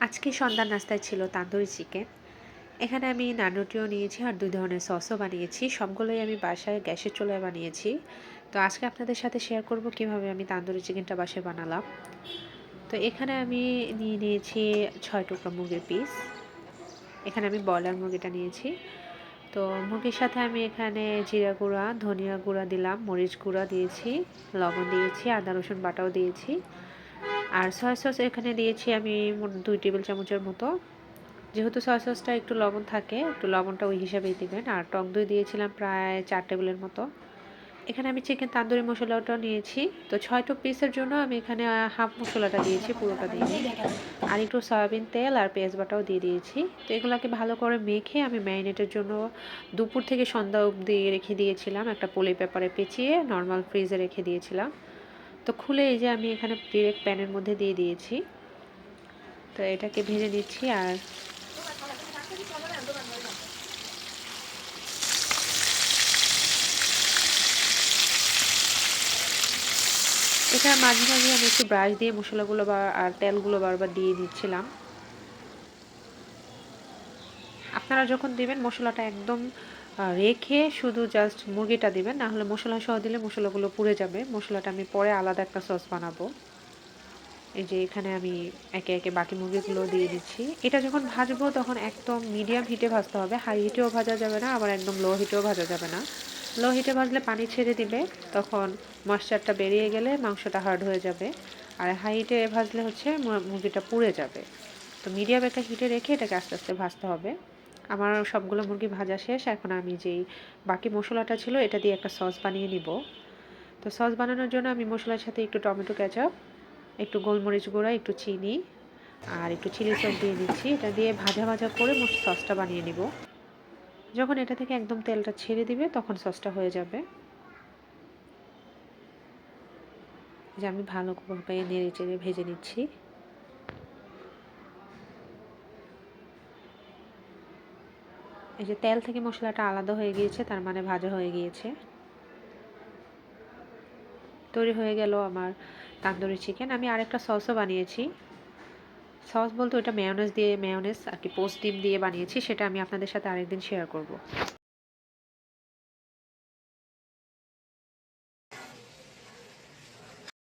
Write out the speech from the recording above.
আজকে সন্ধ্যার নাস্তায় ছিল তান্দুরি চিকেন। এখানে আমি নান রুটিও নিয়েছি আর ২ ধরনের সসও বানিয়েছি। সবগুলোই আমি বাসায় গ্যাসের চুলায় বানিয়েছি। তো আজকে আপনাদের সাথে শেয়ার করব কিভাবে আমি তান্দুরি চিকেনটা বাসায় বানালাম। তো এখানে আমি নিয়ে নিয়েছি ৬ টুকরা মুরগির পিস। এখানে আমি ব্রয়লার মুরগিটা নিয়েছি। তো মুরগির সাথে আমি এখানে জিরা গুঁড়া, ধনিয়া গুঁড়া দিলাম, মরিচ গুঁড়া দিয়েছি, লবণ দিয়েছি, আদা রসুন বাটাও দিয়েছি। আর সয়া সস এখানে দিয়েছি আমি মোট ২ টেবিল চামচের মতো। যেহেতু সয়া সসটা একটু লবণ থাকে, একটু লবণটা ওই হিসাবেই দিবেন। আর টক দই দিয়েছিলাম প্রায় ৪ টেবিলের মতো। এখানে আমি চিকেন তান্দুরি মশলাটাও নিয়েছি। তো ৬টা পিসের জন্য আমি এখানে হাফ মশলাটা দিয়েছি, পুরোটা দিইনি। আর একটু সয়াবিন তেল আর পেঁয়াজ বাটাও দিয়ে দিয়েছি। তো এগুলোকে ভালো করে মেখে আমি ম্যারিনেটের জন্য দুপুর থেকে সন্ধ্যা অবধি রেখে দিয়েছিলাম। একটা পলি পেপারে পেঁচিয়ে নরমাল ফ্রিজে রেখে দিয়েছিলাম। তো খুলে এই যে আমি এখানে ডিরেক্ট প্যানের মধ্যে দিয়ে দিয়েছি। তো এটাকে ভেজে নিচ্ছি। আর এটা মাঝে মাঝে আমি একটু ব্রাশ দিয়ে মশলাগুলো আর তেলগুলো বারবার দিয়ে দিচ্ছিলাম। আপনারা যখন দিবেন মশলাটা একদম রেখে শুধু জাস্ট মুরগিটা দিবেন, না হলে মশলা সহ দিলে মশলাগুলো পুড়ে যাবে। মশলাটা আমি পরে আলাদা একটা সস বানাবো। এই যে এখানে আমি একে একে বাকি মুরগিগুলো দিয়ে দিচ্ছি। এটা যখন ভাজবো তখন একদম মিডিয়াম হিটে ভাজতে হবে। হাই হিটেও ভাজা যাবে না, আবার একদম লো হিটেও ভাজা যাবে না। লো হিটে ভাজলে পানি ছেড়ে দিবে, তখন ময়েশ্চারটা বেরিয়ে গেলে মাংসটা হার্ড হয়ে যাবে। আর হাই হিটে ভাজলে হচ্ছে মুরগিটা পুড়ে যাবে। তো মিডিয়াম একটা হিটে রেখে এটাকে আস্তে আস্তে ভাজতে হবে। আমার সবগুলো মুরগি ভাজা শেষ। এখন আমি যেই বাকি মশলাটা ছিল এটা দিয়ে একটা সস বানিয়ে নিব। তো সস বানানোর জন্য আমি মশলার সাথে একটু টমেটো কেচাপ, একটু গোলমরিচ গুঁড়া, একটু চিনি আর একটু চিলি সস দিয়ে দিচ্ছি। এটা দিয়ে ভাজা ভাজা করে সসটা বানিয়ে নিব। যখন এটা থেকে একদম তেলটা ছেড়ে দিবে তখন সসটা হয়ে যাবে। যে আমি ভালোভাবে নেড়ে চেড়ে ভেজে নিচ্ছি। এই যে তেল থেকে মশলাটা আলাদা হয়ে গিয়েছে, তার মানে ভাজা হয়ে গিয়েছে। তৈরি হয়ে গেল আমার তান্দুরি চিকেন। আমি আরেকটা সসও বানিয়েছি। সস বলতে ওটা মেয়োনেজ আর কি পোস্ট ডিম দিয়ে বানিয়েছি। সেটা আমি আপনাদের সাথে আরেকদিন শেয়ার করব।